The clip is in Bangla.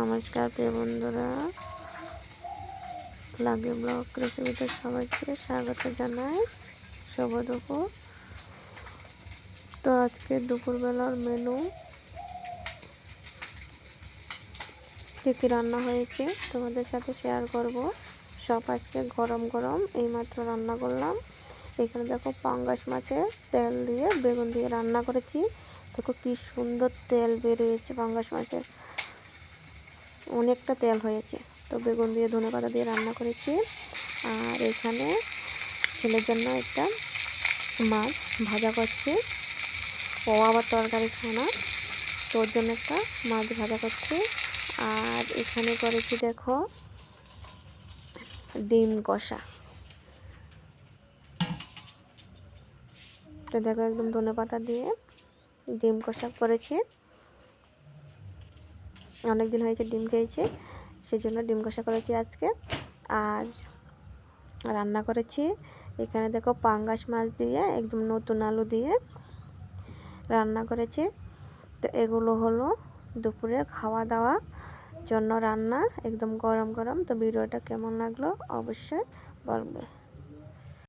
নমস্কার প্রিয় বন্ধুরা, লাকি ব্লগ রেসিপিতে সবাইকে স্বাগত জানাই। শুভ দুপুর। তো আজকে দুপুরবেলার মেনু কী রান্না হয়েছে তোমাদের সাথে শেয়ার করব। সব আজকে গরম গরম এইমাত্র রান্না করলাম। এখানে দেখো পাঙ্গাস মাছের তেল দিয়ে বেগুন দিয়ে রান্না করেছি। দেখো কি সুন্দর তেল বেরিয়েছে পাঙ্গাস মাছের, অনেকটা তেল হয়েছে। তো বেগুন দিয়ে ধনেপাতা দিয়ে রান্না করেছি। আর এখানে ছেলের জন্য একটা মাছ ভাজা করছি। ও আবার তরকারি খায় না, তো ওর জন্য একটা মাছ ভাজা করছি। আর এখানে করেছি দেখো ডিম কষা। তো দেখো একদম ধনেপাতা দিয়ে ডিম কষা করেছি। অনেক দিন হয়েছে ডিম খেয়েছি, সেই জন্য ডিম কষা করেছি আজকে। আর রান্না করেছি এখানে দেখো পাঙ্গাস মাছ দিয়ে একদম নতুন আলু দিয়ে রান্না করেছি। তো এগুলো হলো দুপুরে খাওয়া দাওয়া জন্য রান্না, একদম গরম গরম। তো ভিডিওটা কেমন লাগলো অবশ্যই বলবে।